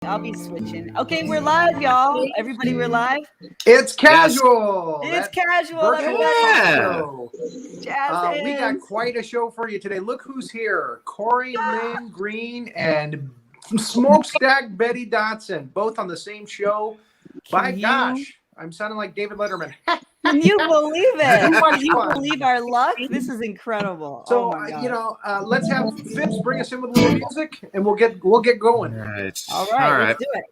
I'll be switching. Okay, we're live, y'all. Everybody, we're live. It's casual. It's casual. Show. Jazz We got quite a show for you today. Look who's here: Corrie Lynn Green and Smokestack Betty Dodson, both on the same show. Gosh, I'm sounding like David Letterman. Can you believe it? Can you believe our luck? This is incredible. So let's have Phipps bring us in with a little music, and we'll get going. All right. Let's do it.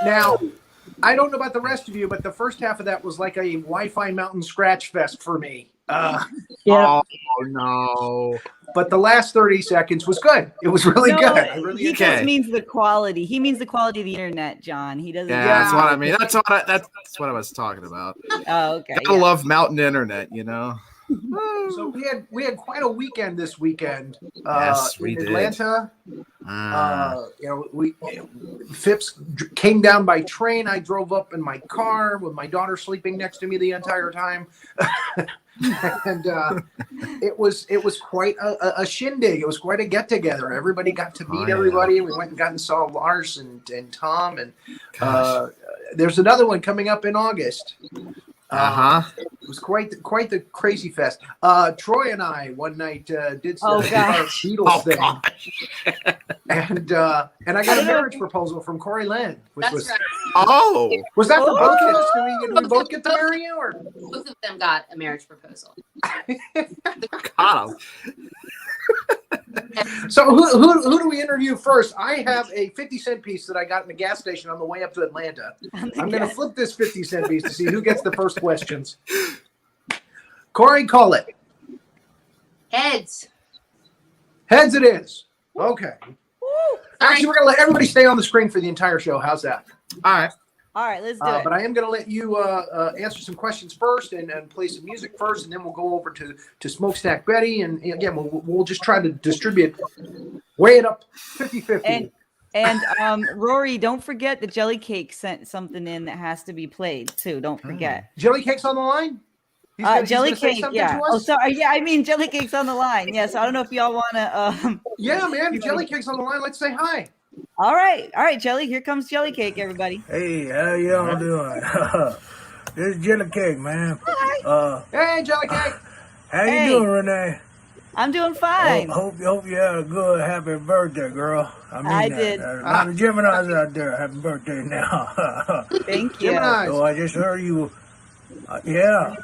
Now, I don't know about the rest of you, but the first half of that was like a Wi-Fi mountain scratch fest for me. Oh no! But the last 30 seconds was good. It was really good. He just means the quality. He means the quality of the internet, John. He doesn't. Yeah, that's what I mean. That's what I was talking about. Oh, okay. I love mountain internet, you know. So we had quite a weekend this weekend. Yes, we in did. Atlanta. Phipps came down by train. I drove up in my car with my daughter sleeping next to me the entire time. And it was quite a shindig. It was quite a get together. Everybody got to meet everybody. We went and saw Lars and Tom, and there's another one coming up in August. It was quite the crazy fest. Troy and I one night did some Beatles thing, and I got a marriage proposal from Corrie Lynn. Right. Was that for both of us? Did we both get to marry you, or both of them got a marriage proposal? God. So who do we interview first? I have a 50-cent piece that I got in the gas station on the way up to Atlanta. I'm going to flip this 50-cent piece to see who gets the first questions. Corrie, call it. Heads. Heads it is. Okay. Actually, we're going to let everybody stay on the screen for the entire show. How's that? All right, let's do it. But I am going to let you answer some questions first and play some music first, and then we'll go over to Smokestack Betty. And again, we'll just try to distribute, weigh it up 50-50. And Rory, don't forget the Jelly Cake sent something in that has to be played too. Don't forget. Jelly Cake's on the line? Jelly Cake, yeah. Oh, sorry. Yeah, I mean Jelly Cake's on the line. Yes, I don't know if y'all want to. Yeah, man. Jelly Cake's on the line. Let's say hi. All right, Jelly. Here comes Jelly Cake, everybody. Hey, how y'all doing? This is Jelly Cake, man. Hi. Hey, Jelly Cake. How you doing, Renee? I'm doing fine. Hope you had a good, happy birthday, girl. I did. A lot of Geminis out there. Happy birthday now. Thank you. Geminis. So I just heard you. Yeah.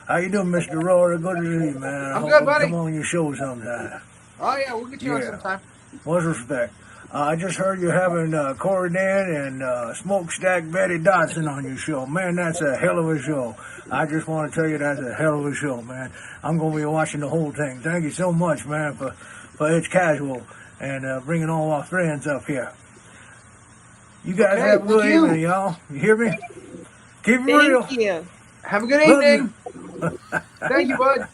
How you doing, Mr. Rory? Good to see you, man. I'm good, buddy. Come on your show sometime. Oh, yeah, we'll get you on sometime. Much respect. I just heard you're having Corrie Lynn and Smokestack Betty Dodson on your show. Man, that's a hell of a show. I just want to tell you that's a hell of a show, man. I'm going to be watching the whole thing. Thank you so much, man, for It's Casual and bringing all our friends up here. You guys have a good evening, y'all. You hear me? Keep it real. Thank you. Have a good evening. Thank you, bud.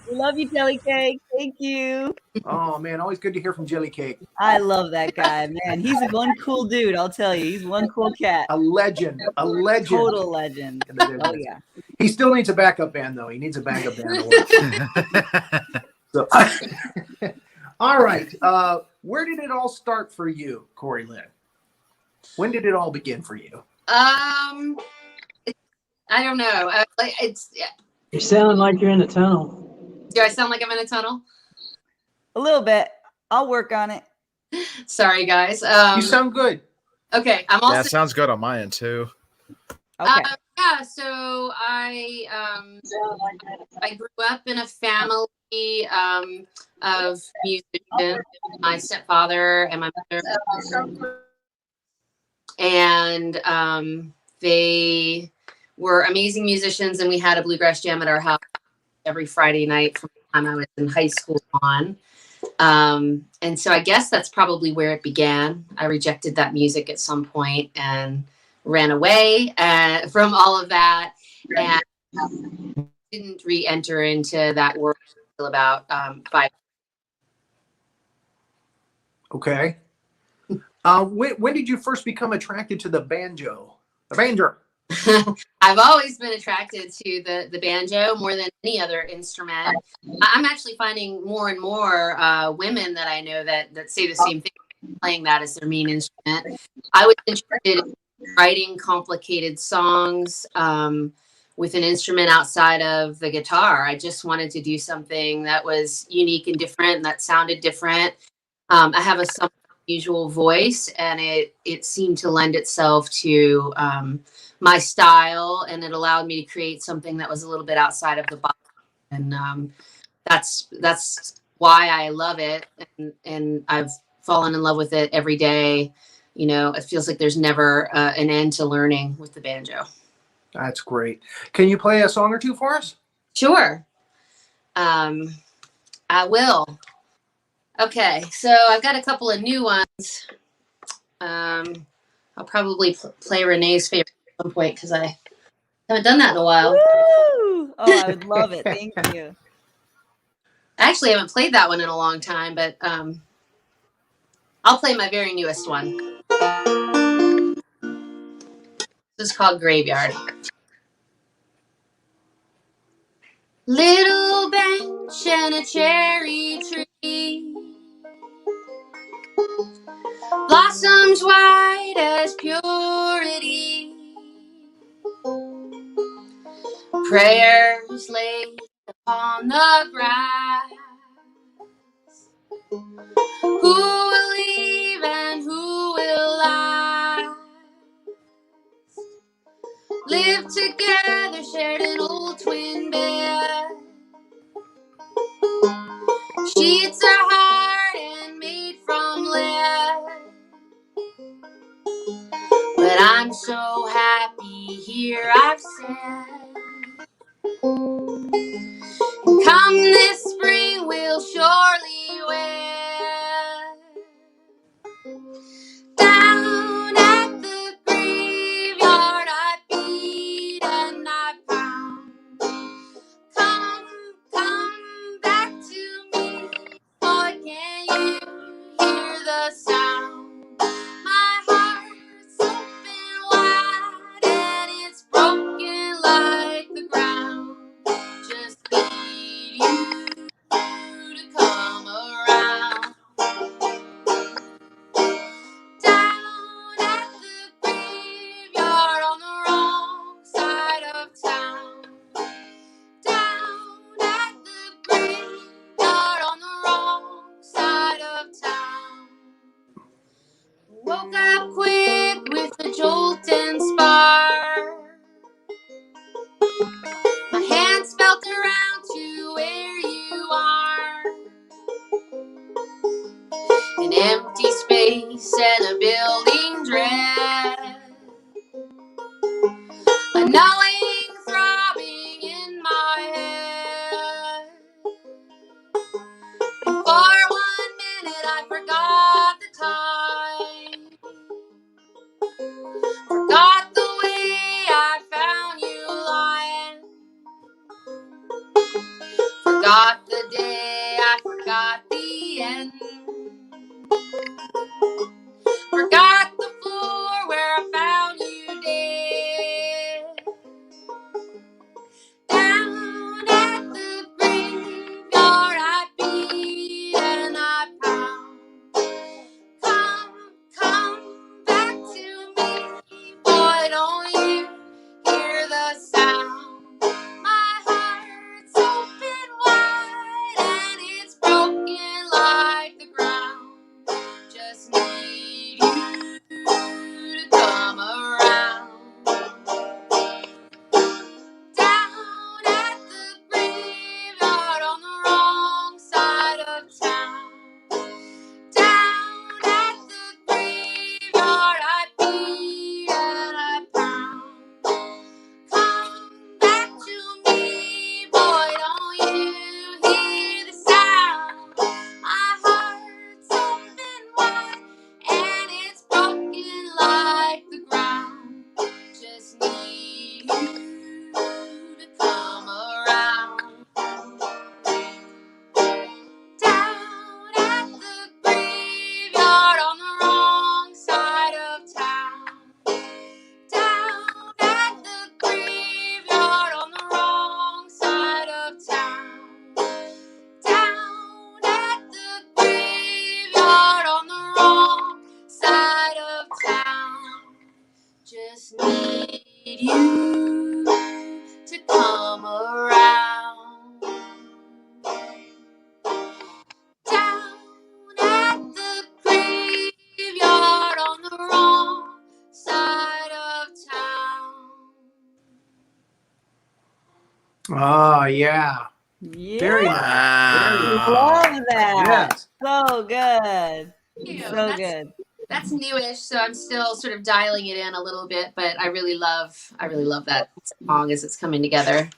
We love you, Jelly Cake. Thank you. Oh, man, always good to hear from Jelly Cake. I love that guy, man. He's one cool dude, I'll tell you. He's one cool cat. A legend. Total legend. Oh, yeah. He still needs a backup band, though. He needs a backup band. So, all right. Where did it all start for you, Corrie Lynn? When did it all begin for you? Um, I don't know. Like You're sounding like you're in a tunnel. do I sound like I'm in a tunnel? A little bit. I'll work on it. Sorry, guys. You sound good. Okay. I'm Yeah, also. it sounds good on my end too. Okay. Yeah. So I grew up in a family of musicians. My stepfather and my mother, and they were amazing musicians. And we had a bluegrass jam at our house every Friday night from the time I was in high school on. And so I guess that's probably where it began. I rejected that music at some point and ran away from all of that, and didn't re-enter into that world until about 5. Okay. When did you first become attracted to the banjo? The banjo. I've always been attracted to the banjo more than any other instrument. I'm actually finding more and more women that I know that say the same thing, playing that as their main instrument. I was interested in writing complicated songs with an instrument outside of the guitar. I just wanted to do something that was unique and different, and that sounded different. I have a somewhat unusual voice, and it seemed to lend itself to my style, and it allowed me to create something that was a little bit outside of the box. And that's why I love it, and I've fallen in love with it every day. You know, it feels like there's never an end to learning with the banjo. That's great. Can you play a song or two for us? Sure. I will. Okay, so I've got a couple of new ones. I'll probably play Renee's favorite at some point because I haven't done that in a while. Woo! Oh, I would love it. Thank you. I actually haven't played that one in a long time, but I'll play my very newest one. This is called Graveyard. Little bench and a cherry tree, blossoms white as purity, prayers laid upon the grass. Who will leave and who will last? Live together, shared an old twin bed. Sheets are hard and made from lead, but I'm so happy here, I've said. Come this spring, we'll surely wed. Down at the graveyard I beat and I pound. Come back to me, boy, can you hear the sound? My heart's open wide and it's broken like the ground. Just need you to come around. Down at the graveyard on the wrong side of town. Down at the graveyard on the wrong side of town. Woke up quick with a jolt and spark. My hands felt around to where you are. An empty space and a building dread. A knowing throbbing in my head. And for 1 minute I forgot the time. Forgot the way I found you lying. Forgot the day, I forgot the end. Forgot the floor where I found you dead. Down at the graveyard I beat and I pound. Come back to me, boy, don't just need you to come around. Down at the graveyard on the wrong side of town. Down at the graveyard on the wrong side of town. Down at the graveyard on the wrong side of town. Just need you to come around. Down at the graveyard on the wrong side of town. Ah, yeah. Yeah. Very nice. Love that. Yes. So good. You know, So good. That's newish, so I'm still sort of dialing it in a little bit, but I really love that song as it's coming together.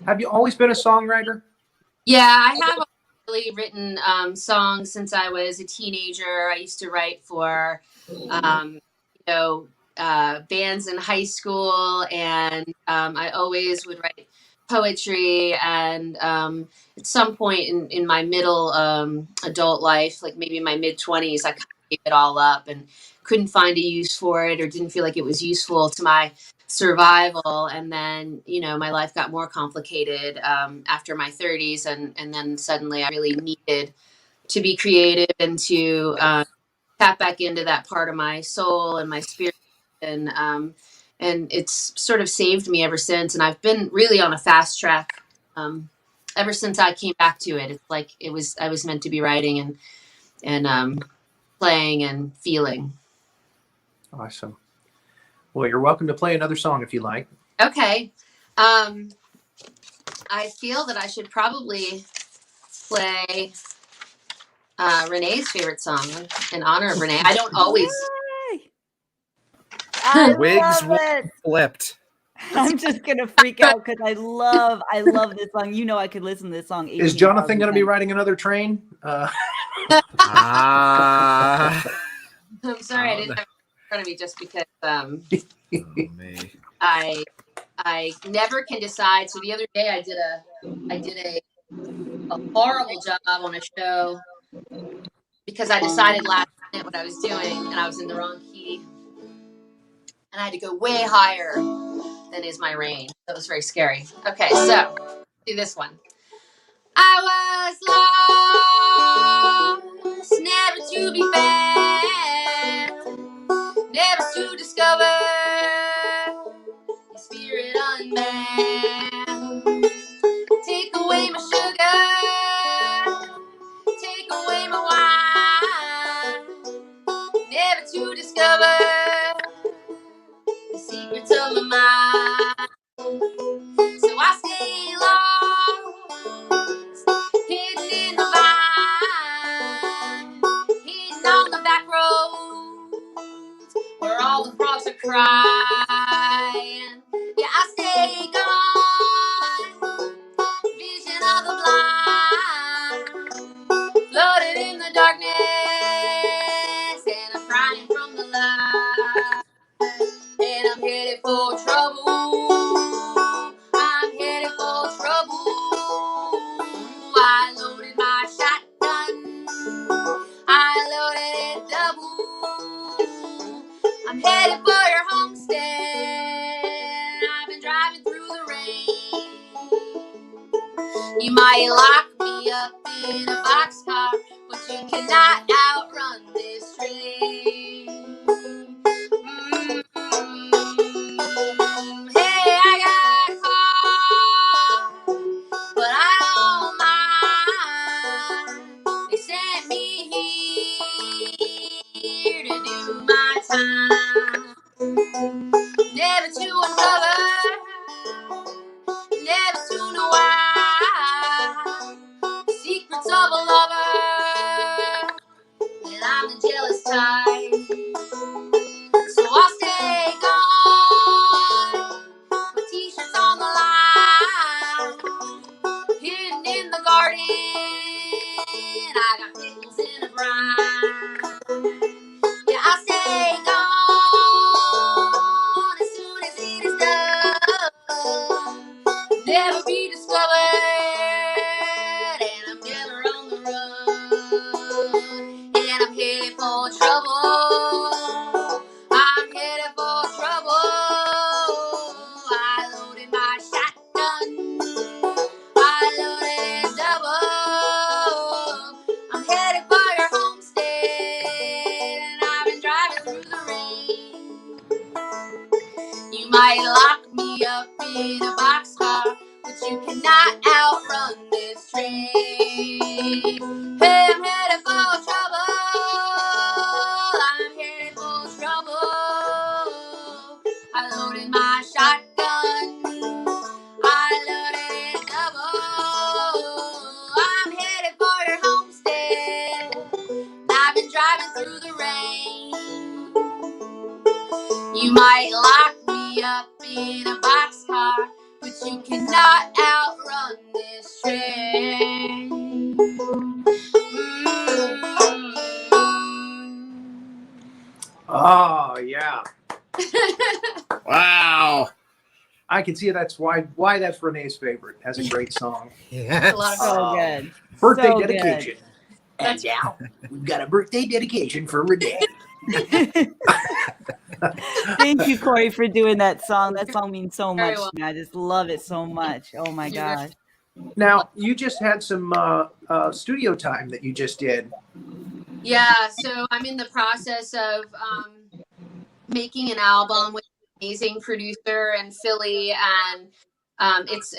Have you always been a songwriter? Yeah, I have really written songs since I was a teenager. I used to write for, bands in high school, and I always would write poetry. And at some point in my middle adult life, like maybe my mid-20s, I kind of gave it all up and couldn't find a use for it, or didn't feel like it was useful to my survival. And then, my life got more complicated after my 30s, and then suddenly I really needed to be creative and to tap back into that part of my soul and my spirit, and it's sort of saved me ever since. And I've been really on a fast track ever since I came back to it. It's like I was meant to be writing and playing and feeling. Awesome. Well, you're welcome to play another song if you like. Okay. I feel that I should probably play Renee's favorite song in honor of Renee. I don't always. Yay. I Wigs love it. flipped. I'm just gonna freak out because I love this song. I could listen to this song. Is Jonathan going to be 18,000 riding another train? I'm sorry, I didn't have it in front of me just because Me. I never can decide. So the other day I did a horrible job on a show because I decided last minute what I was doing, and I was in the wrong key, and I had to go way higher than is my range. That was very scary. Okay, so do this one. I was lost, never to be found, never to discover your spirit unbound. Take away my sugar, take away my wine, never to discover the secrets of my mind. So I stay lost, hidden in the vine, hidden on the back roads where all the frogs are crying. Yeah, I stay gone, vision of the blind, floating in the darkness, and I'm crying from the light, and I'm headed for trouble. I'm headed for trouble. I loaded my shotgun, I loaded it double. I'm headed for your homestead, I've been driving through the rain. You might lock me up in a boxcar, but you cannot outrun this train. Hey, I got caught, but I don't mind. They sent me here to do my time. Never to uncover, never to know why. The secrets of a lover, and I'm the jealous type. So I'll stay gone, with t-shirts on the line, hidden in the garden, I got pickles in a brine. Yeah, I'll stay gone as soon never be discovered, and I'm never on the run, and I'm headed for trouble. I'm headed for trouble. I loaded my shotgun. I loaded it double. I'm headed for your homestead, and I've been driving through the rain. You might lock me up in a boxcar, but you cannot outrun this train. Hey, I'm headed for trouble. I'm headed for trouble. I loaded my shotgun. I loaded it double. I'm headed for your homestead. I've been driving through the rain. You might lock me up in a boxcar, but you cannot outrun this train. Oh yeah, Wow. I can see that's why that's Renee's favorite. That's a great song. Yes. A lot of So Uh, good. Birthday So dedication. And now we've got a birthday dedication for Renee. good. Thank you, Corey, for doing that song. That song means so Very much well. to me. I just love it so much. Oh my You're very- gosh. Now you just had some studio time that you just did. Yeah, so I'm in the process of making an album with an amazing producer in Philly, and it's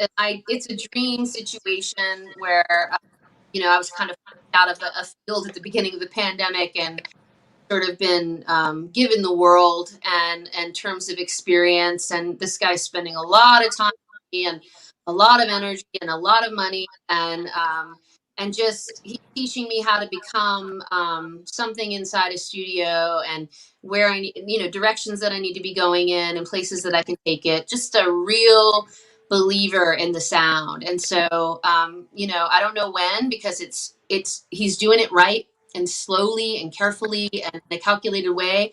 a dream situation where I was kind of out of a field at the beginning of the pandemic and sort of been given the world and terms of experience, and this guy's spending a lot of time with me and a lot of energy and a lot of money, and just he's teaching me how to become something inside a studio, and where I need, directions that I need to be going in and places that I can take it. Just a real believer in the sound. And so I don't know when, because he's doing it right and slowly and carefully and in a calculated way,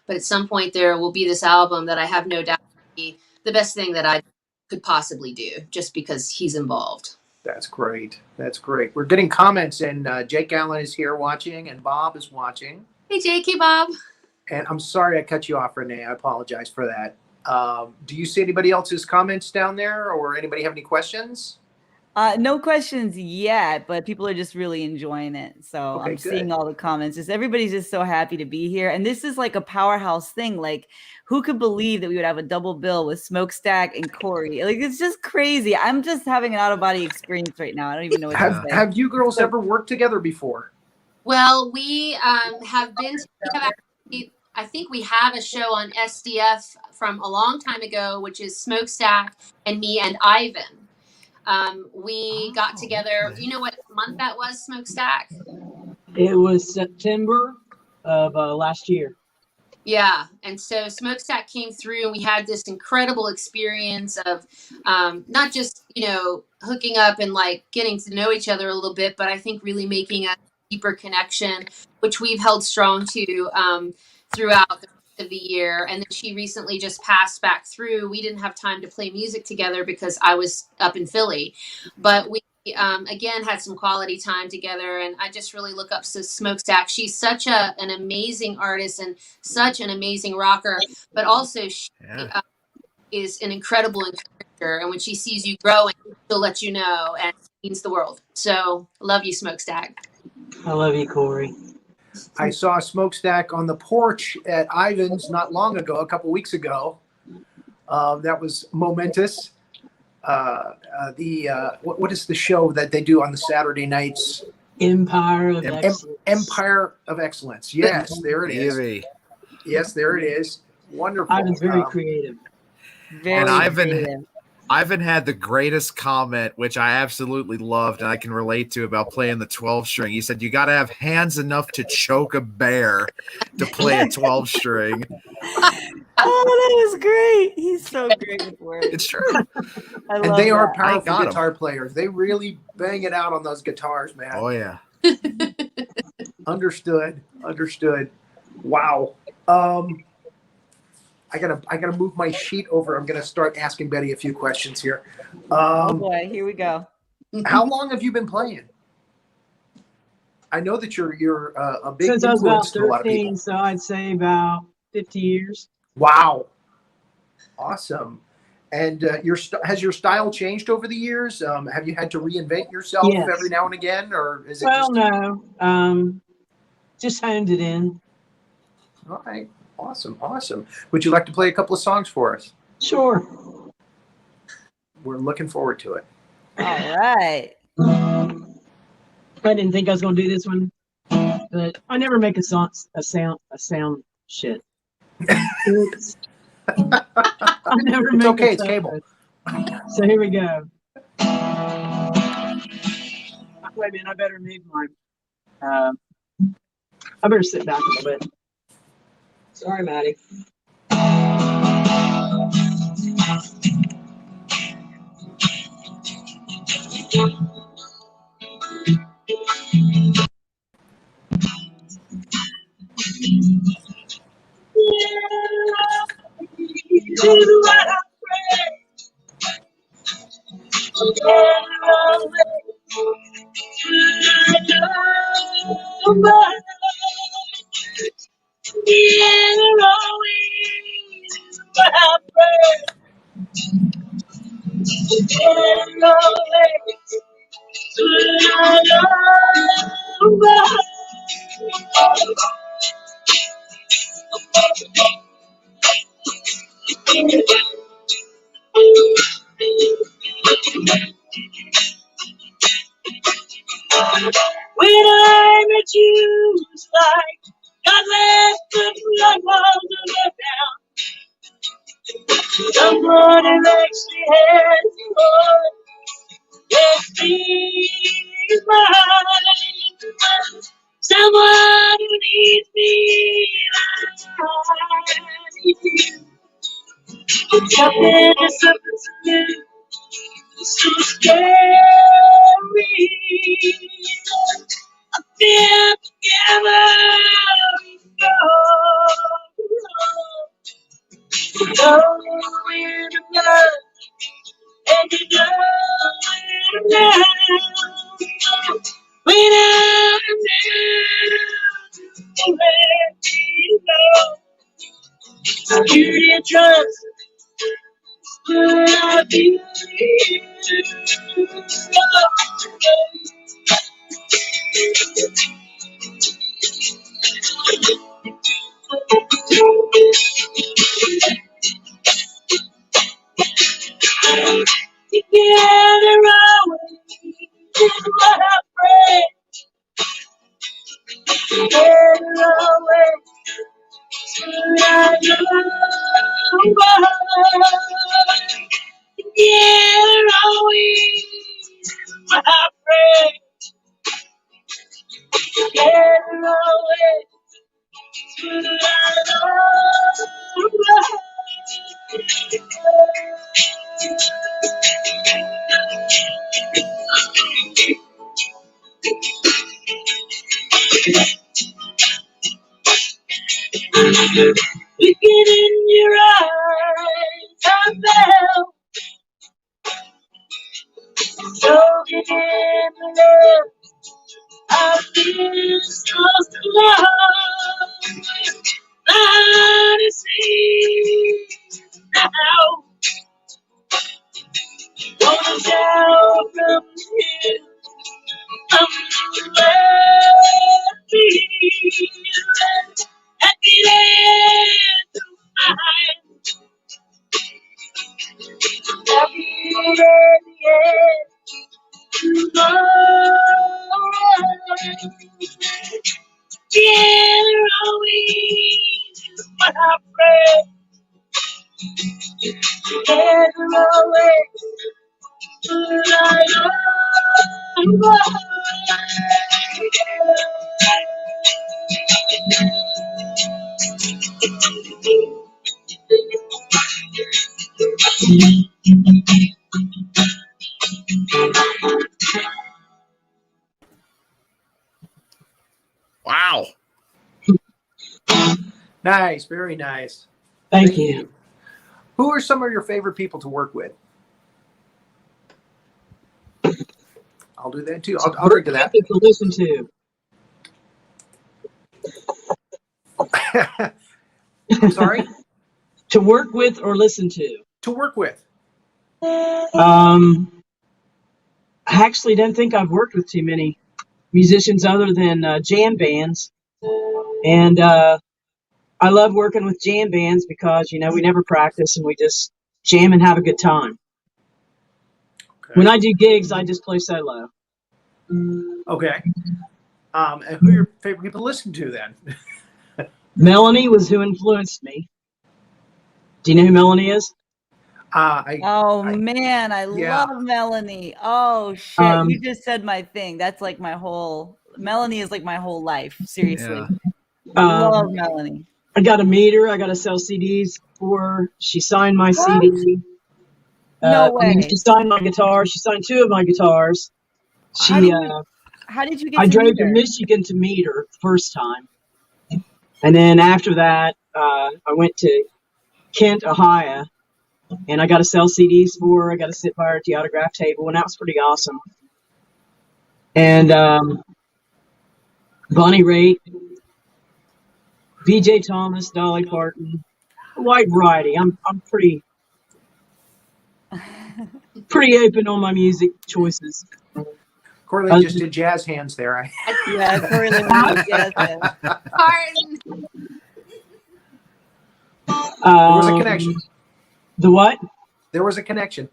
but at some point there will be this album that I have no doubt will be the best thing that I could possibly do, just because he's involved. That's great. That's great. We're getting comments, and Jake Allen is here watching, and Bob is watching. Hey Jake, hey Bob. And I'm sorry I cut you off, Renee. I apologize for that. Do you see anybody else's comments down there, or anybody have any questions? No questions yet, but people are just really enjoying it. So Okay, I'm seeing good. all the comments. Just everybody's just so happy to be here. And this is like a powerhouse thing. Like, who could believe that we would have a double bill with Smokestack and Corey? Like, it's just crazy. I'm just having an out of body experience right now. I don't even know what to say. Have you girls ever worked together before? Well, we have been. I think we have a show on SDF from a long time ago, which is Smokestack and me and Ivan. We got together. Okay. You know what month that was, Smokestack? It was September of last year. Yeah. And so Smokestack came through, and we had this incredible experience of not just, hooking up and like getting to know each other a little bit, but I think really making a deeper connection, which we've held strong to throughout the rest of the year. And then she recently just passed back through. We didn't have time to play music together because I was up in Philly, but we again had some quality time together, and I just really look up to Smokestack. She's such an amazing artist and such an amazing rocker, but also she is an incredible encourager, and when she sees you growing, she'll let you know, and it means the world. So love you, Smokestack. I love you, Corey. I saw a Smokestack on the porch at Ivan's not long ago, a couple weeks ago. That was momentous. What is the show that they do on the Saturday nights? Empire of Excellence. Empire of Excellence. Yes, there it is. Baby. Yes, there it is. Wonderful. Ivan's very creative. Very And creative. Ivan had the greatest comment, which I absolutely loved and I can relate to, about playing the 12 string. He said, you got to have hands enough to choke a bear to play a 12 string. Oh, that is great. He's so great with words. It's true. I And love they are that. powerful got 'em. guitar players. They really bang it out on those guitars, man. Oh, yeah. Understood. Wow. I gotta move my sheet over. I'm gonna start asking Betty a few questions here. Oh boy, here we go. How long have you been playing? I know that you're a big Since I was about influence to a lot of 13, people. so I'd say about 50 years. Wow, awesome. And has your style changed over the years? Have you had to reinvent yourself Yes. every now and again, or is it Well, just? no. Just honed it in. All right, awesome. Would you like to play a couple of songs for us? Sure. We're looking forward to it. All right. I didn't think I was going to do this one, but I never make a sound shit. I never It's make okay. a It's sound cable. So here we go. Wait a minute, I better move my. I better sit back a little bit. Sorry, Maddie. When I met you, it's like God left the blood walls down. Someone who actually has the heart, yes, please mine. Someone who needs me like I need you. Something is something so scary. Feel together. Go in the blood, and you know it now. When I'm down, let me know. You did trust, but I feel together always is what I pray. Together always till I know. Together always is what I pray. Together always till I know. Looking in your eyes, I felt soaking in the love. I feel so strong. I see now. Wanna shout from here, from the field. At the end of mine, happy at the end tomorrow. Together always is what I pray. Together always till I know. Wow. Nice, very nice. Thank you. Who are some of your favorite people to work with? I'll do that too. I'll drink to that. To listen to. I'm sorry? To work with or listen to. To work with. I actually don't think I've worked with too many musicians other than jam bands. And I love working with jam bands because, we never practice and we just jam and have a good time. Okay. When I do gigs, I just play solo. Okay. And who are your favorite people to listen to then? Melanie was who influenced me. Do you know who Melanie is? Man, I Yeah. love Melanie. Oh shit, you just said my thing. That's like my whole Melanie is like my whole life. Seriously. Love Melanie. I got to meet her. I got to sell CDs for her. She signed my CD. No way. She signed my guitar. She signed 2 of my guitars. How did you get I to drove meet to her? Michigan to meet her the first time. And then after that, I went to Kent, Ohio, and I got to sell CDs for her. I got to sit by her at the autograph table, and that was pretty awesome. And Bonnie Raitt, B.J. Thomas, Dolly Parton, a wide variety. I'm pretty open on my music choices. Corrie Lynn just did jazz hands there. Yeah, Corrie Lynn Green, yes. Pardon. There was a connection. The what? There was a connection.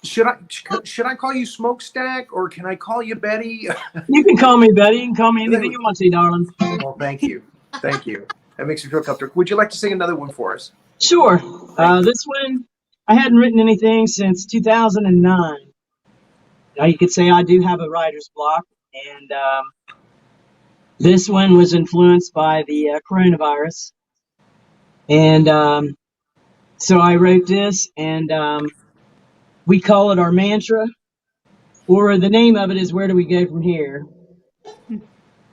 Should I call you Smokestack or can I call you Betty? You can call me Betty. You can call me anything you want to, darling. Well, thank you. Thank you. That makes me feel comfortable. Would you like to sing another one for us? Sure. This one, I hadn't written anything since 2009. Now you could say I do have a writer's block, and this one was influenced by the coronavirus. And so I wrote this, and we call it our mantra, or the name of it is Where Do We Go From Here?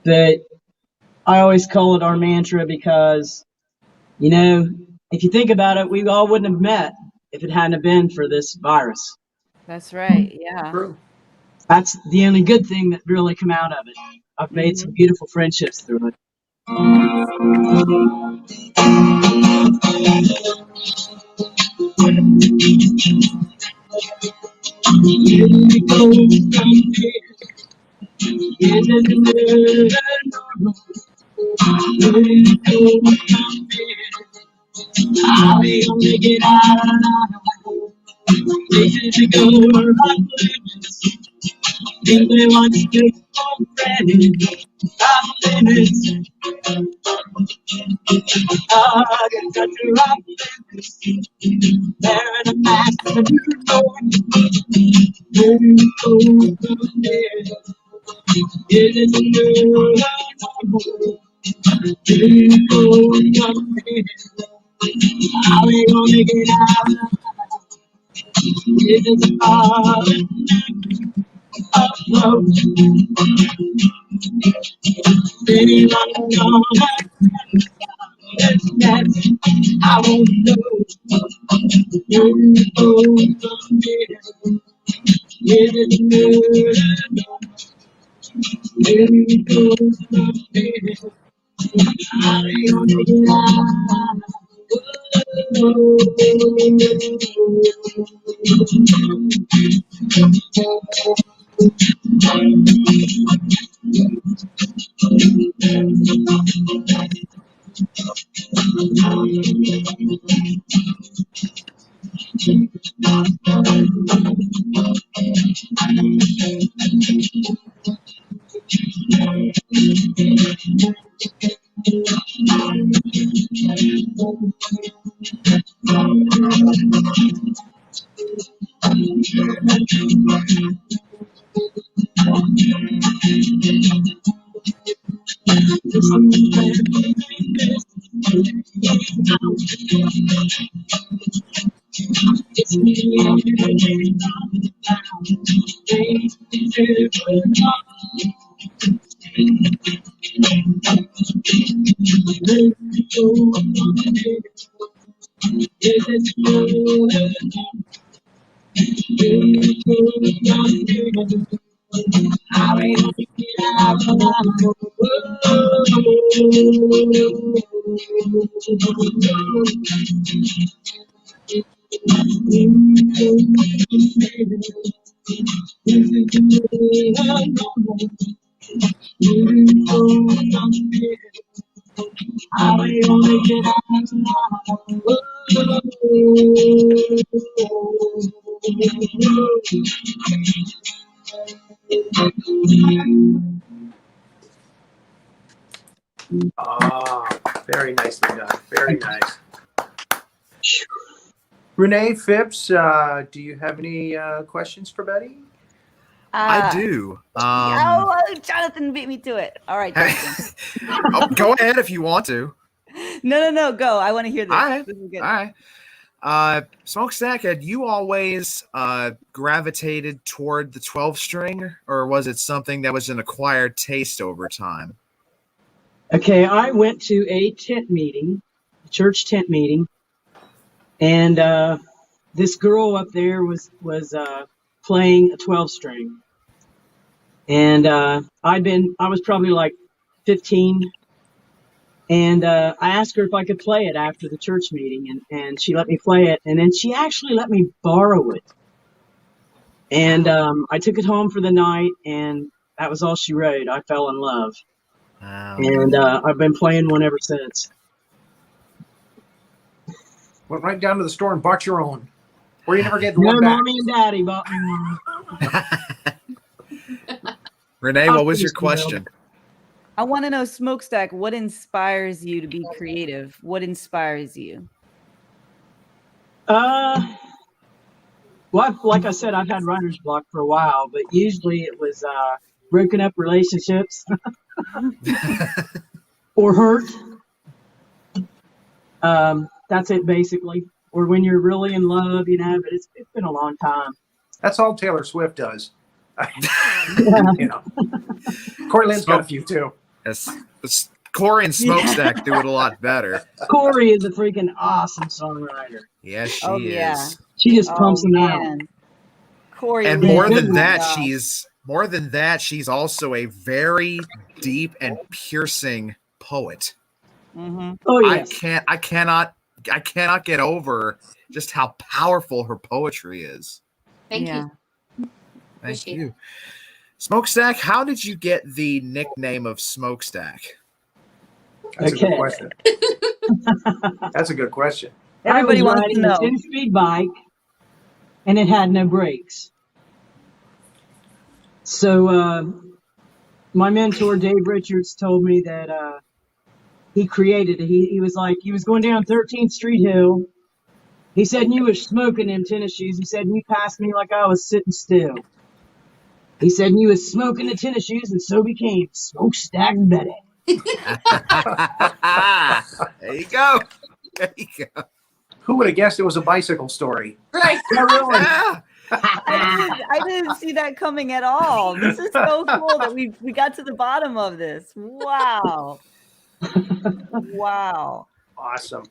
But I always call it our mantra because, if you think about it, we all wouldn't have met if it hadn't have been for this virus. That's right. Yeah. True. That's the only good thing that really come out of it. I've made some beautiful friendships through it. I'll be gonna make it out. Places to go where I'm limits. Think they want to take for granted. I'm limits. I can touch your limits. There in a mask of your phone. Where do you go from there? It is a new normal. Where do you go from there? How we gonna make it out? It is a hard approach. Baby, I'm gonna that's I won't know. You go from here. It is good. You go from here. How we gonna make it out? Oh, very nicely done. Very nice. Renee, Phipps, do you have any questions for Betty? I do. Jonathan beat me to it. All right, Jonathan. Go ahead if you want to. No, go. I want to hear this. All right. This is good. All right. Smokestack, had you always gravitated toward the 12 string, or was it something that was an acquired taste over time? Okay, I went to a church tent meeting, and this girl up there was playing a 12 string, and I was probably like 15, and I asked her if I could play it after the church meeting, and she let me play it, and then she actually let me borrow it, and I took it home for the night, and that was all she wrote. I fell in love. Wow. And I've been playing one ever since. Went right down to the store and bought your own. Or you never get the No, one back. Mommy and Daddy bought me one. Renee, what was your question? I want to know, Smokestack, what inspires you to be creative? What inspires you? Well, like I said, I've had writer's block for a while, but usually it was broken up relationships or hurt. That's it, basically. Or when you're really in love, but it's been a long time. That's all Taylor Swift does. Corrie Lynn's got a few too. Yes. Corrie and Smokestack do it a lot better. Corrie is a freaking awesome songwriter. Yes, she is. Yeah. She just pumps them out. Corrie And Lynn more than Green. that, she's also a very deep and piercing poet. Mm-hmm. Oh yes. I cannot get over just how powerful her poetry is. Thank you. Thank you. Smokestack, how did you get the nickname of Smokestack? That's a good question. That's a good question. Everybody I was wants to riding a know. 10-speed bike, and it had no brakes. So my mentor, Dave Richards, told me that he created it. He was like, he was going down 13th Street Hill. He said, and you were smoking them tennis shoes. He said, and you passed me like I was sitting still. He said, and you was smoking the tennis shoes, and so became Smokestack Betty. There you go. There you go. Who would have guessed it was a bicycle story? Right. Yeah. I didn't see that coming at all. This is so cool that we got to the bottom of this. Wow. Wow. Awesome.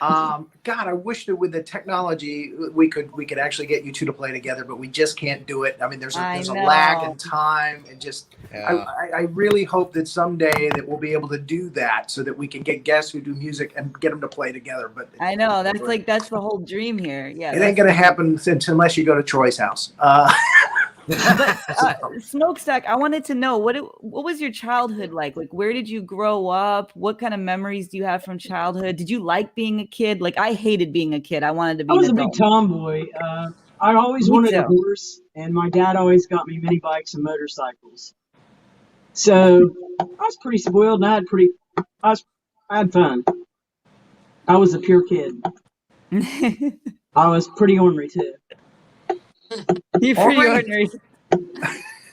God, I wish that with the technology we could actually get you two to play together, but we just can't do it. I mean, there's a lag in time, and just I really hope that someday that we'll be able to do that so that we can get guests who do music and get them to play together. But I know that's the whole dream here. Yeah, it ain't gonna happen unless you go to Troy's house. Smokestack, I wanted to know what was your childhood like? Like, where did you grow up? What kind of memories do you have from childhood? Did you like being a kid? Like, I hated being a kid. I wanted to be. I was a big tomboy. I always wanted a horse, and my dad always got me mini bikes and motorcycles. So I was pretty spoiled, and I had fun. I was a pure kid. I was pretty ornery too. You're pretty ordinary.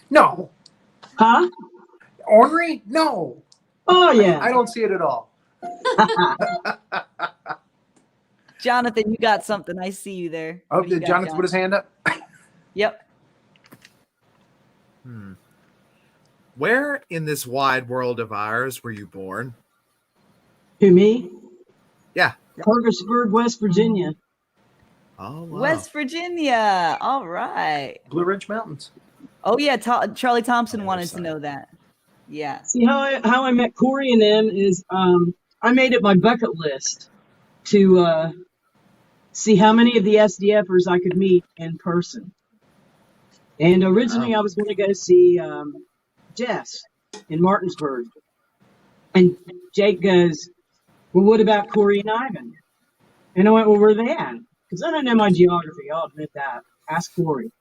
No. Huh? Ornery? No. Oh yeah. I don't see it at all. Jonathan, you got something. I see you there. Oh, did Jonathan put his hand up? Yep. Where in this wide world of ours were you born? Who, me? Yeah. Parkersburg, West Virginia. Oh, wow. West Virginia. All right. Blue Ridge Mountains. Oh yeah, Charlie Thompson Other wanted side. to know that. Yeah. See how I met Corey and them is I made it my bucket list to see how many of the SDFers I could meet in person. And originally I was going to go see Jess in Martinsburg. And Jake goes, well, what about Corey and Ivan? And I went, well, where are they at? Because I don't know my geography. I'll admit that. Ask Corey.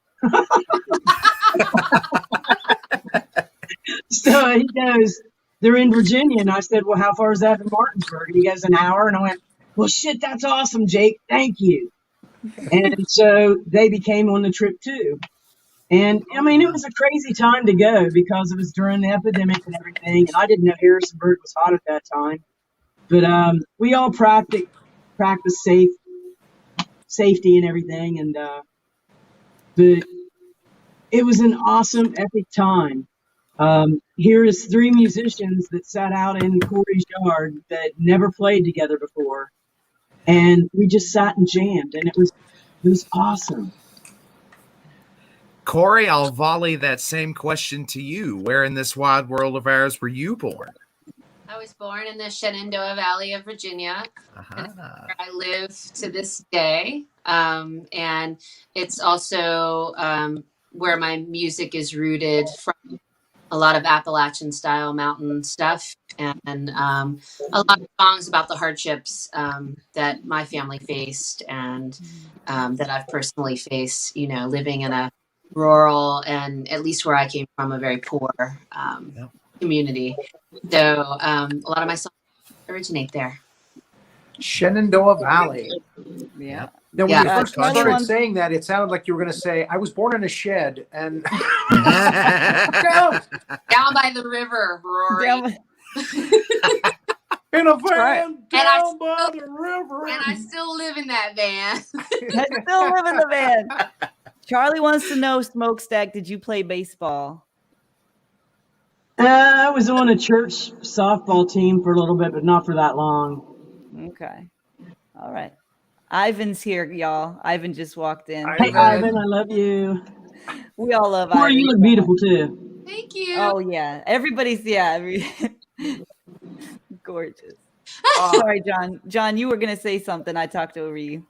So he goes, they're in Virginia. And I said, well, how far is that from Martinsburg? And he goes, an hour. And I went, well, shit, that's awesome, Jake. Thank you. And so they became on the trip too. And I mean, it was a crazy time to go because it was during the epidemic and everything. And I didn't know Harrisonburg was hot at that time. But we all practice safety and everything. And but it was an awesome, epic time. Here is 3 musicians that sat out in Corey's yard that never played together before. And we just sat and jammed, and it was awesome. Corey, I'll volley that same question to you. Where in this wide world of ours were you born? I was born in the Shenandoah Valley of Virginia. And it's where I live to this day. And it's also where my music is rooted from. A lot of Appalachian style mountain stuff and a lot of songs about the hardships that my family faced and that I've personally faced, you know, living in a rural and at least where I came from, a very poor community. So a lot of my songs originate there. Shenandoah Valley. Yeah. Now, when Yeah. you first Charlie started wants- saying that, it sounded like you were going to say, I was born in a shed. And down Down by the river, Rory. Down- in a right. van down by the river. And I still live in that van. I still live in the van. Charlie wants to know, Smokestack, did you play baseball? I was on a church softball team for a little bit, but not for that long. Okay. All right. Ivan's here, y'all. Ivan just walked in. Hey, Ivan, I love you. We all love Corey, Ivan. you look beautiful too. Thank you. Oh, yeah. Everybody's, gorgeous. Sorry, John. John, you were going to say something. I talked over you.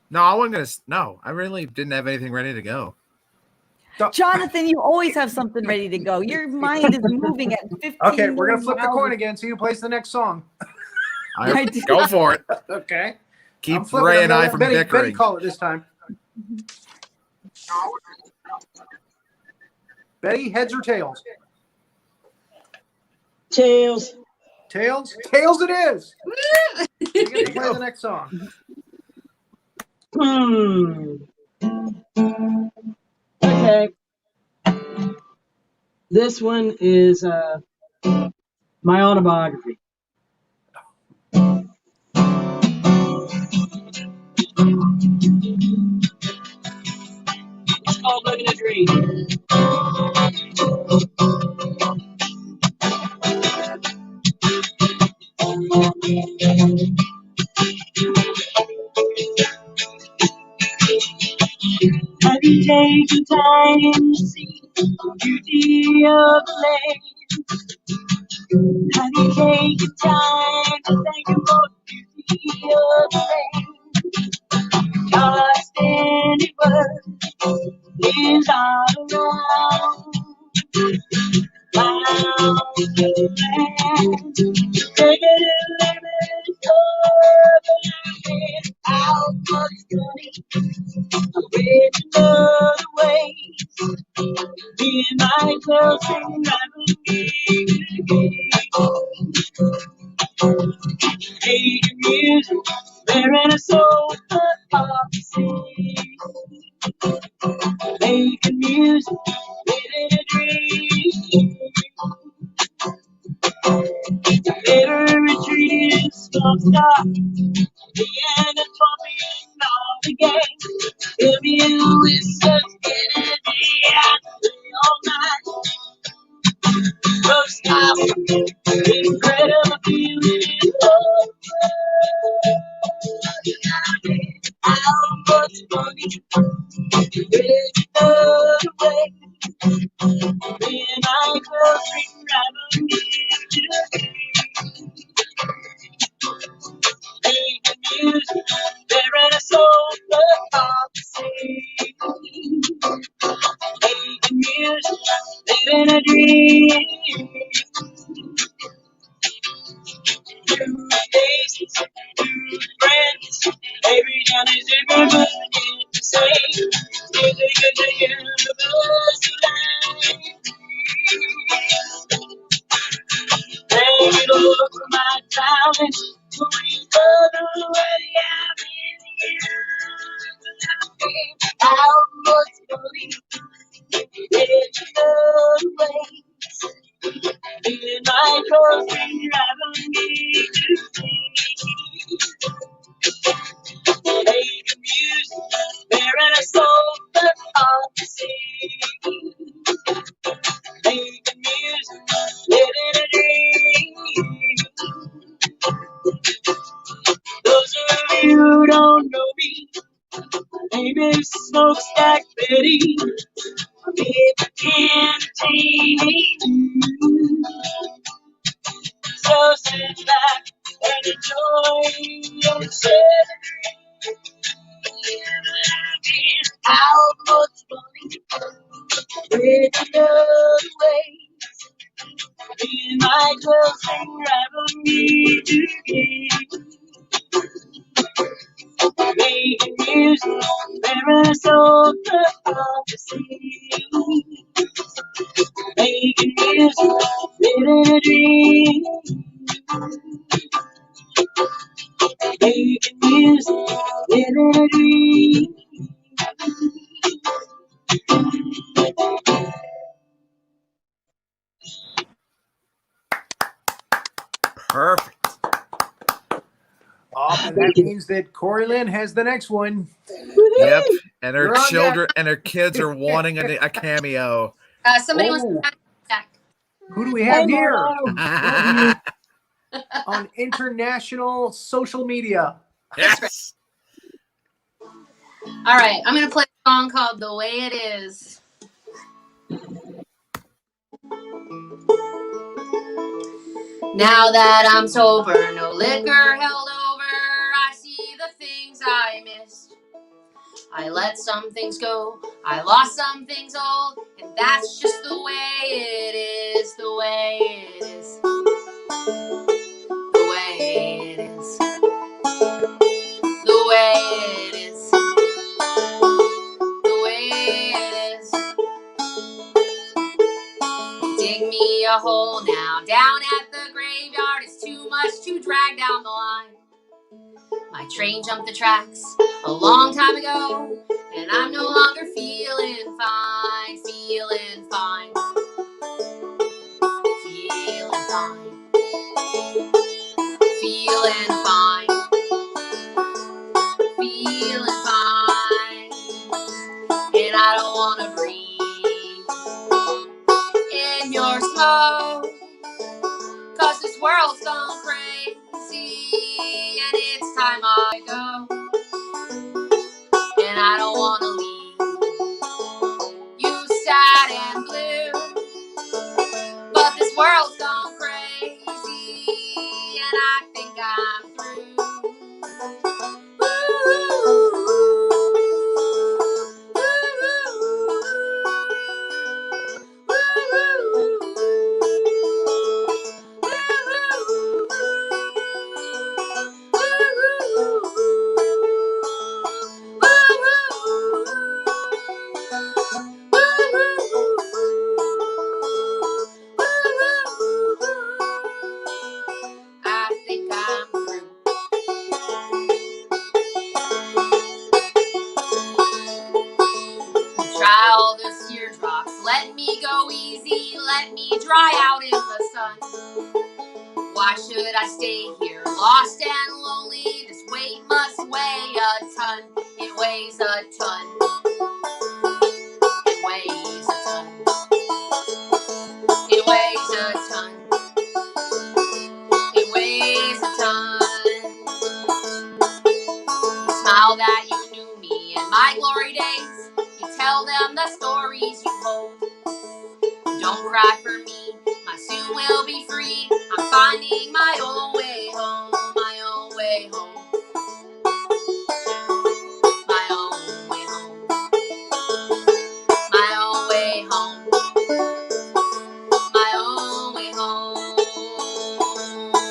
No, I wasn't going to. No, I really didn't have anything ready to go. Jonathan, you always have something ready to go. Your mind is moving at 15. Okay, we're going to flip the coin again. See who plays the next song. Go for it. Okay. Keep Ray and I from Betty bickering. call it this time. Betty, heads or tails? Tails. Tails? Tails it is. You get to play the next song. Okay. This one is my autobiography. It's called Living a Dream. Have you taken time to see the beauty of the land? Have you taken time to thank Him for the beauty of the land? God's standing word is all around. Found the land. Take it and live it over out much money. With another way, me and my girls sing making music, wearing a soul of sea. Making music, living a dream. Later retreat in Smokestack, me and the puppy and all the gang. Give me a whistle, energy, and play all night. Roast style, incredible feeling in the world. money. Rich enough way. Me and my girls bring driving me to making music, wearing a sofa on the sea. Making music, living a dream. New faces, new friends. Every time is different, but it's the same. Music is the universal language. Thank you, Lord, for my talent. To reach the way I'm in. How much money did you away? Me and my girlfriend driving me to see. Making music, wearing a sofa on the sea. Making music, living a dream. Those of you who don't know me, my name is Smokestack Betty. I'm here to entertain you. So sit back and enjoy yourself. How much money with another way? Me and my girlfriend driving me to get. Making music, wearing a sofa on the sea. Making music, living a dream. Making music, living a dream. Perfect. And that means that Corrie Lynn has the next one. Yep. And her You're on children and her kids are wanting a cameo. Somebody wants Oh. to back. Who do we have here Hello. on international social media? Yes. All right, I'm going to play a song called The Way It Is. Now that I'm sober, no liquor held over, I see the things I missed. I let some things go, I lost some things old, and that's just the way it is, the way it is. The way it is. The way it is. The way it is. Dig me a hole now, down at the graveyard. It's too much to drag down the line. My train jumped the tracks a long time ago, and I'm no longer feeling fine, feeling fine, feeling fine, feeling fine, feeling fine, and I don't want to breathe in your smoke, 'cause this world's gone crazy, and it's time I go, and I don't want to leave you sad and blue, but this world's gone crazy, and I think I'm through. I think I'm through. Try all those teardrops, let me go easy, let me dry out in the sun. Why should I stay here, lost and lonely? This weight must weigh a ton. It weighs a ton. It weighs a ton. It weighs a ton. It weighs a ton. The smile that you knew me and my like glory days, you tell them the stories you hold. Don't cry for me, I soon will be free. I'm finding my own way home, my own way home, my own way home, my own way home, my own way home.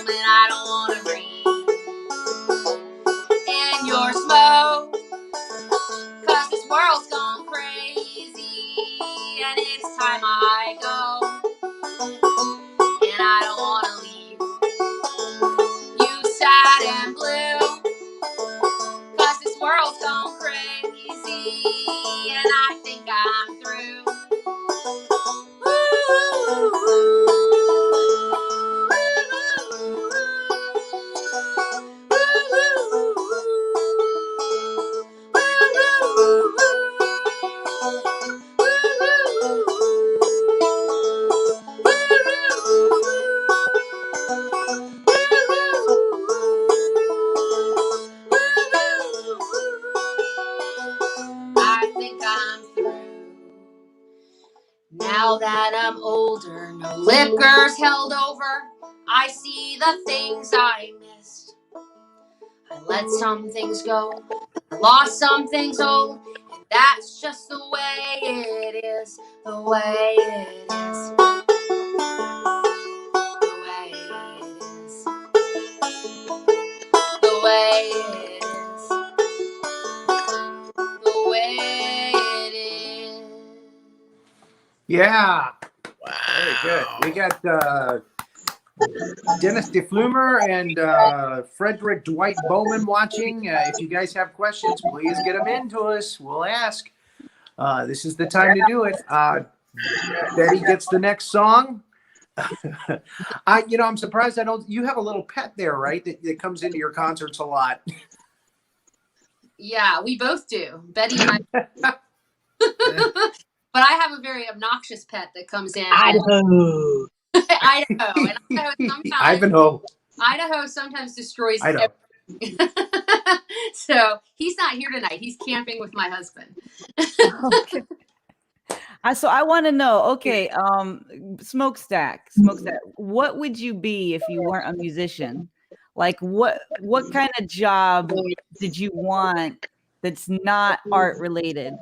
And I don't want to breathe in your smoke, 'cause this world's gone crazy, and it's time I go. And I don't want to leave you sad and blue, 'cause this world's gone crazy, and I think I'm through. I think I'm through. Now that I'm older, no liquor's held over. I see the things I missed. I let some things go, I lost some things old, and that's just the way it is, the way it is, the way it is, the way it is, the way it is. Yeah. Wow. Very good. We got Dennis DeFlumer and Frederick Dwight Bowman watching. If you guys have questions, please get them into us. We'll ask. This is the time to do it. Betty gets the next song. I'm surprised I don't. You have a little pet there, right? That comes into your concerts a lot. Yeah, we both do. Betty and I. But I have a very obnoxious pet that comes in. Idaho. Idaho. And Idaho sometimes destroys Idaho. everything. So he's not here tonight. He's camping with my husband. Okay. So I want to know, okay, Smokestack, what would you be if you weren't a musician? Like what kind of job did you want that's not art related?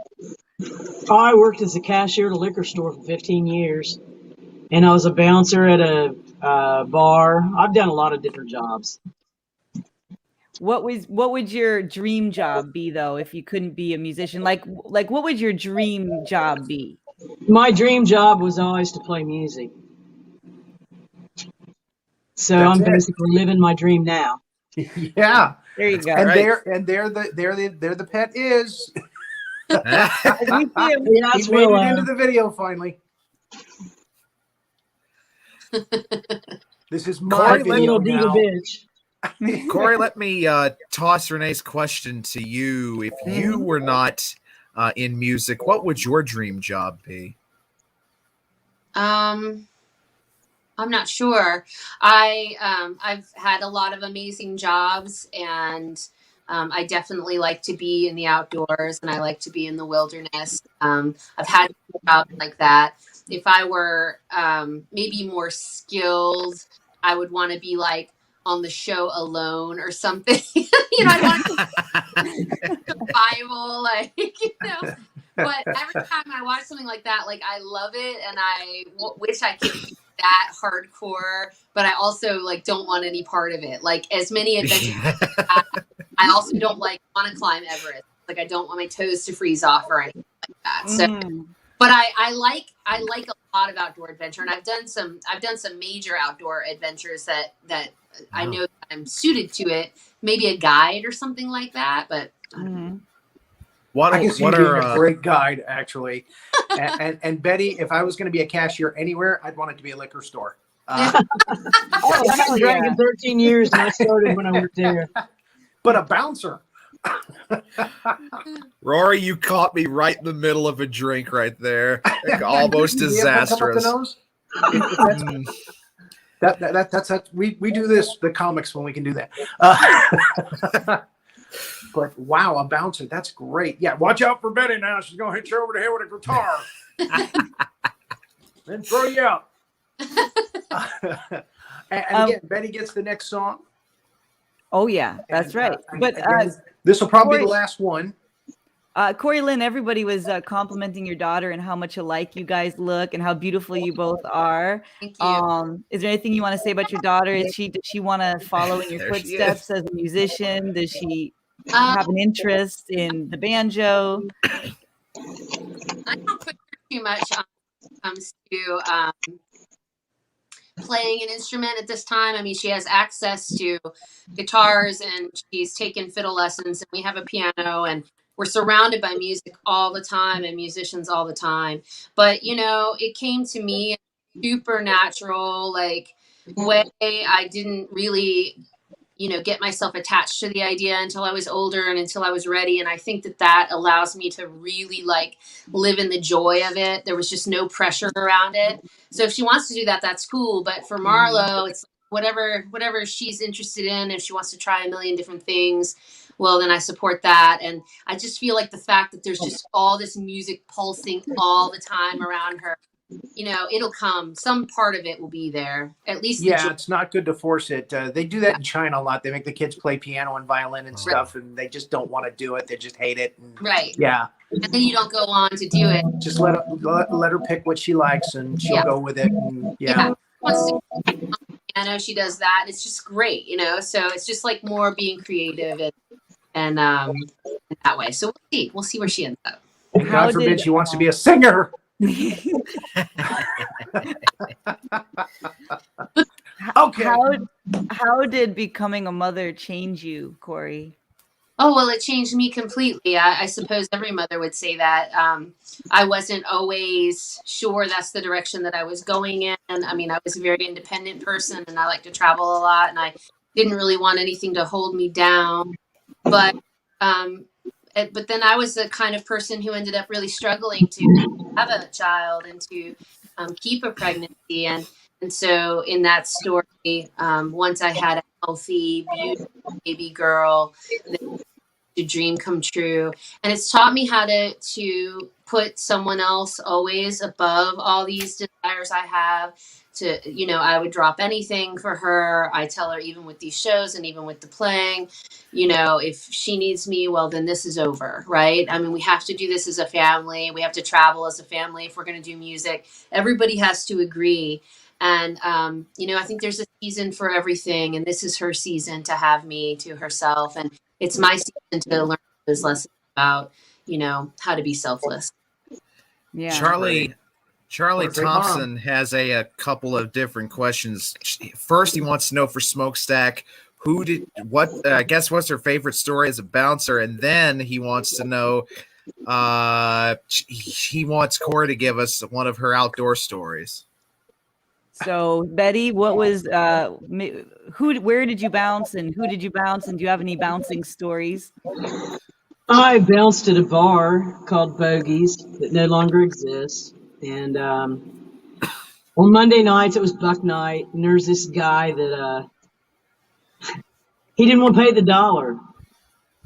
I worked as a cashier at a liquor store for 15 years, and I was a bouncer at a bar. I've done a lot of different jobs. What would your dream job be though if you couldn't be a musician? Like what would your dream job be? My dream job was always to play music. So That's I'm it. basically living my dream now. Yeah. There you go. And Right. there the pet is. We see him. He That's made it Willow. into the video finally. This is my Corey, video Little diva now. bitch. Corey, let me toss Renee's question to you. If you were not in music, what would your dream job be? I'm not sure. I've had a lot of amazing jobs, and I definitely like to be in the outdoors, and I like to be in the wilderness. I've had jobs like that. If I were maybe more skilled, I would want to be like on the show Alone or something. I'd want to survival, But every time I watch something like that, like I love it, and I wish I could be that hardcore, but I also don't want any part of it. Like as many adventures, I also don't want to climb Everest. Like I don't want my toes to freeze off or anything like that. So, but I like a lot of outdoor adventure, and I've done some major outdoor adventures that I know that I'm suited to it. Maybe a guide or something like that, but. I can see you being a great guide, actually. and Betty, if I was going to be a cashier anywhere, I'd want it to be a liquor store. I drank in 13 years, and I started when I worked there. But a bouncer. Rory, you caught me right in the middle of a drink right there. Almost disastrous. That's we do this, the comics, when we can do that. But wow, a bouncer, that's great. Yeah, watch out for Betty now. She's gonna hit you over the head with a guitar. Then throw you out. And again, Betty gets the next song. Oh yeah, that's right. But this will probably be Corey, the last one. Corrie Lynn, everybody was complimenting your daughter and how much alike you guys look and how beautiful you both are. Thank you. Is there anything you want to say about your daughter? Does she want to follow in your There she footsteps as a musician? Does she have an interest in the banjo? I don't put too much when it comes to playing an instrument at this time. I mean, she has access to guitars and she's taken fiddle lessons, and we have a piano, and we're surrounded by music all the time and musicians all the time. But, you know, it came to me super natural, like way. I didn't really, you know, get myself attached to the idea until I was older and until I was ready. And I think that allows me to really like live in the joy of it. There was just no pressure around it. So if she wants to do that, that's cool. But for Marlo, it's whatever she's interested in. If she wants to try a million different things, well, then I support that. And I just feel like the fact that there's just all this music pulsing all the time around her, you know, it'll come. Some part of it will be there. At least. Yeah, it's not good to force it. They do that in China a lot. They make the kids play piano and violin and stuff, and they just don't want to do it. They just hate it. And, right. Yeah. And then you don't go on to do it. Just let her pick what she likes, and she'll go with it. And, Yeah. Piano, she does that. It's just great, you know. So it's just like more being creative and that way. So we'll see where she ends up. And God forbid she wants to be a singer. Okay. How did becoming a mother change you, Corrie? Oh, well, it changed me completely. I suppose every mother would say that. I wasn't always sure that's the direction that I was going in. I mean, I was a very independent person and I like to travel a lot, and I didn't really want anything to hold me down. But then I was the kind of person who ended up really struggling to have a child and to keep a pregnancy. And so in that story, once I had a healthy, beautiful baby girl, the dream come true. And it's taught me how to put someone else always above all these desires I have. To, you know, I would drop anything for her. I tell her, even with these shows and even with the playing, you know, if she needs me, well, then this is over, right? I mean, we have to do this as a family. We have to travel as a family if we're going to do music. Everybody has to agree. And, you know, I think there's a season for everything. And this is her season to have me to herself. And it's my season to learn those lessons about, you know, how to be selfless. Yeah. Charlie Thompson has a couple of different questions. First, he wants to know for Smokestack, what's her favorite story as a bouncer? And then he wants to know, he wants Corrie to give us one of her outdoor stories. So Betty, what was, where did you bounce and who did you bounce? And do you have any bouncing stories? I bounced at a bar called Bogies that no longer exists. And on Monday nights, it was Buck night, and there's this guy that he didn't want to pay the $1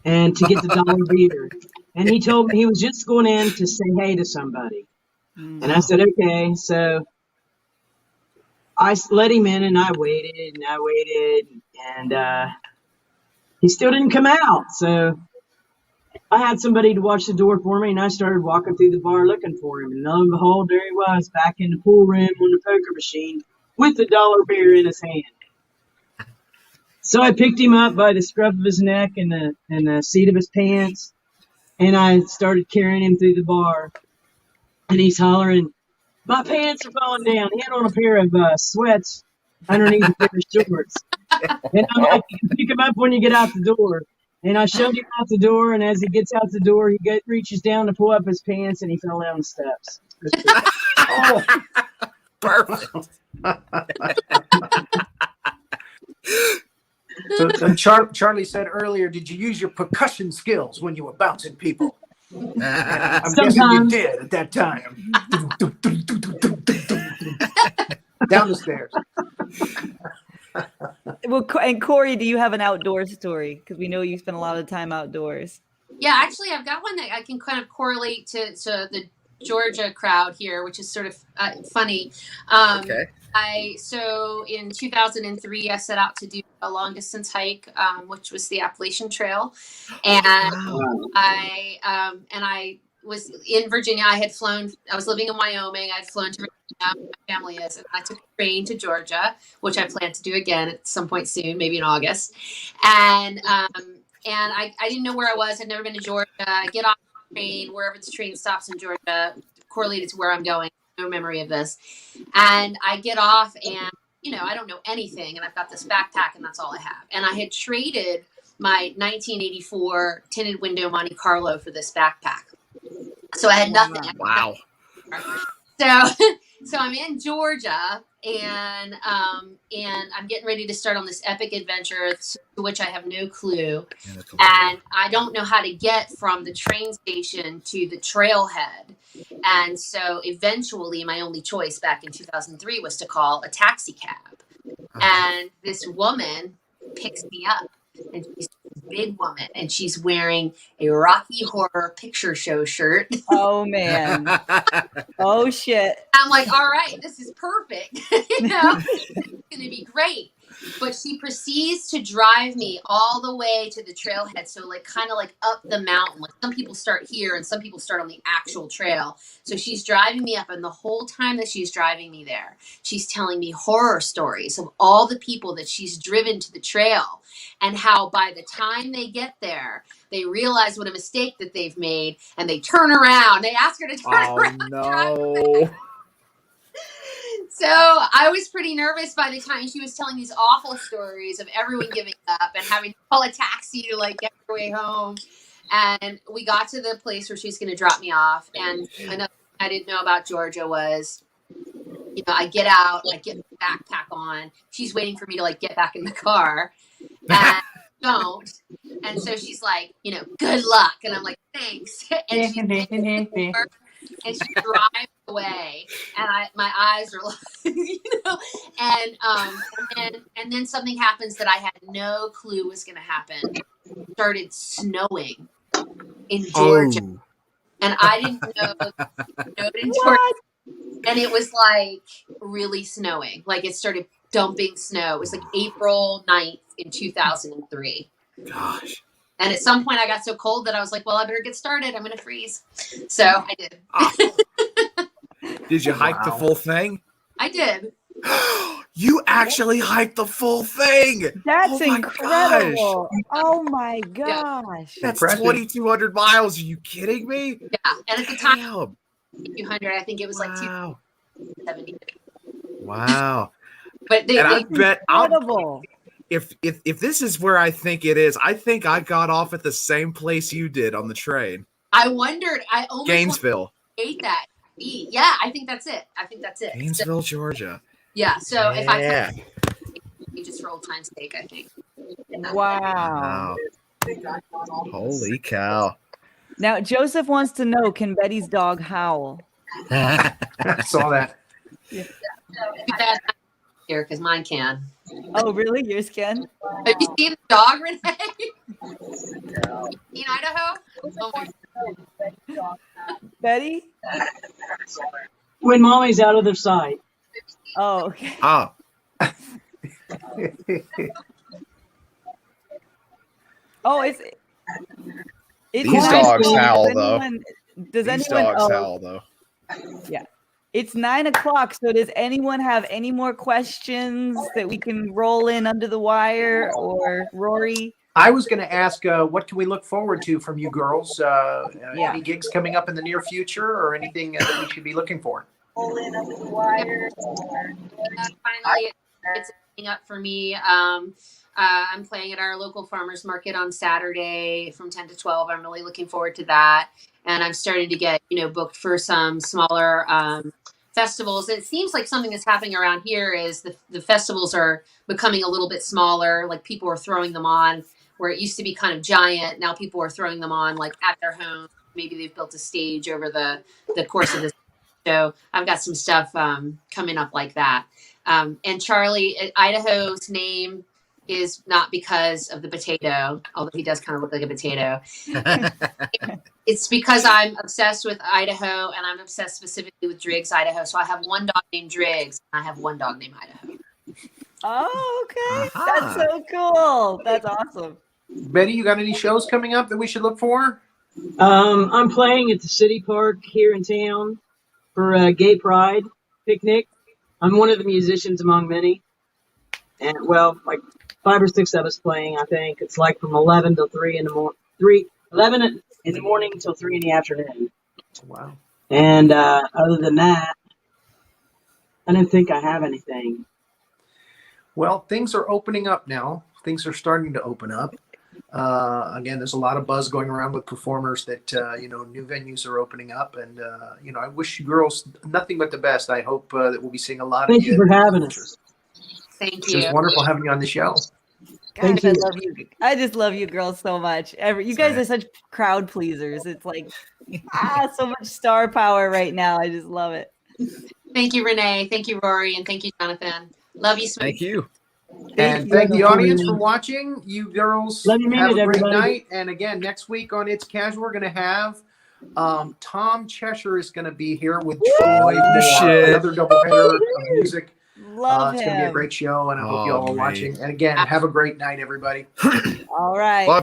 and to get the dollar beer. And he told me he was just going in to say hey to somebody. And I said, okay. So I let him in, and I waited, and he still didn't come out. So I had somebody to watch the door for me, and I started walking through the bar looking for him. And lo and behold, there he was back in the pool room on the poker machine with the dollar beer in his hand. So I picked him up by the scruff of his neck and the seat of his pants, and I started carrying him through the bar. And he's hollering, "My pants are falling down." He had on a pair of sweats underneath a pair of shorts. And I'm like, "You can pick him up when you get out the door." And I shoved him out the door, and as he gets out the door, he reaches down to pull up his pants, and he fell down the steps. Oh, Perfect. So Charlie said earlier, did you use your percussion skills when you were bouncing people? I'm guessing you did at that time. Down the stairs. well, and Corrie, do you have an outdoor story? Because we know you spend a lot of time outdoors. Yeah, actually, I've got one that I can kind of correlate to the Georgia crowd here, which is sort of funny. Okay. So in 2003, I set out to do a long distance hike, which was the Appalachian Trail, and Wow. I was in Virginia. I was living in Wyoming. I'd flown to Virginia, where my family is, and I took a train to Georgia, which I plan to do again at some point soon, maybe in August, and I didn't know where I was. I'd never been to Georgia. I get off the train, wherever the train stops in Georgia, correlated to where I'm going. No memory of this. And I get off and, I don't know anything. And I've got this backpack and that's all I have. And I had traded my 1984 tinted window Monte Carlo for this backpack. So I had nothing. Wow. So I'm in Georgia and I'm getting ready to start on this epic adventure to which I have no clue. And I don't know how to get from the train station to the trailhead. And so eventually my only choice back in 2003 was to call a taxi cab. And this woman picks me up. And she's a big woman, and she's wearing a Rocky Horror Picture Show shirt. Oh, man. Oh, shit. I'm like, all right, this is perfect. It's going to be great. But she proceeds to drive me all the way to the trailhead. So kind of up the mountain. Like some people start here and some people start on the actual trail. So she's driving me up. And the whole time that she's driving me there, she's telling me horror stories of all the people that she's driven to the trail and how by the time they get there, they realize what a mistake that they've made and they turn around. They ask her to turn around. No. So I was pretty nervous by the time she was telling these awful stories of everyone giving up and having to call a taxi to get their way home. And we got to the place where she was going to drop me off. And another thing I didn't know about Georgia was, I get out, I get the backpack on. She's waiting for me to get back in the car. And I don't. And so she's like, good luck. And I'm like, thanks. And she's and she drives away, and my eyes are and then something happens that I had no clue was going to happen. It started snowing in Georgia, and I didn't know it snowed in Georgia, and it was really snowing. It started dumping snow. It was April 9th in 2003. Gosh. And at some point I got so cold that I was like, well, I better get started. I'm going to freeze. So I did. Did you hike the full thing? I did. You actually hiked the full thing. That's incredible. Gosh. Oh my gosh. That's 2,200 miles. Are you kidding me? Yeah. And at the time, Damn. 200, I think it was 270. Wow. But I bet incredible. If this is where I think it is, I think I got off at the same place you did on the train. I wondered. I almost Gainesville. Ate that. Yeah, I think that's it. Gainesville, Georgia. Yeah. So if I just for old time's sake, I think. Wow. Holy cow. Now Joseph wants to know, can Betty's dog howl? I saw that. Yeah. Here, because mine can. Oh, really? Yours can? Have you seen the dog, Renee? In Idaho? Oh my. Betty? When mommy's out of their sight. Oh, okay. Oh. Oh, it's These dogs howl, though. Does These anyone dogs howl, though. Yeah. It's 9:00. So does anyone have any more questions that we can roll in under the wire, or Rory? I was going to ask, what can we look forward to from you girls? Any gigs coming up in the near future, or anything that we should be looking for? Finally, it's opening up for me. I'm playing at our local farmers market on Saturday from 10 to 12. I'm really looking forward to that. And I'm starting to get, booked for some smaller festivals. It seems like something that's happening around here is the festivals are becoming a little bit smaller. Like people are throwing them on where it used to be kind of giant. Now people are throwing them on at their home. Maybe they've built a stage over the course of this. So I've got some stuff coming up like that. And Charlie, Idaho's name is not because of the potato, although he does kind of look like a potato. It's because I'm obsessed with Idaho, and I'm obsessed specifically with Driggs, Idaho. So I have one dog named Driggs, and I have one dog named Idaho. Oh, okay. Uh-huh. That's so cool. That's awesome. Betty, you got any shows coming up that we should look for? I'm playing at the city park here in town for a gay pride picnic. I'm one of the musicians among many. And well, like 5 or 6 of us playing, I think. It's like from 11 till 3 in the morning, 11 in the morning until 3 in the afternoon. Wow. And other than that, I didn't think I have anything. Well, things are opening up now. Things are starting to open up. Again, there's a lot of buzz going around with performers that, new venues are opening up. And, I wish you girls nothing but the best. I hope that we'll be seeing a lot of Thank you for having us. Thank It's you. just wonderful having you on the show. Gosh, Thank I you. love you. I just love you girls so much. You guys are such crowd pleasers. It's like, so much star power right now. I just love it. Thank you, Renee. Thank you, Rory. And thank you, Jonathan. Love you, Smokestack. Thank you. And you. thank the Love you, audience man. for watching. You girls Love you, have a man, great everybody. night. And again, next week on It's Casual, we're going to have Tom Cheshire is going to be here with Troy for shit. another doubleheader of music. Love It's him. going to be a great show, and I hope you all are man. watching. And again, have a great night, everybody. All right. Love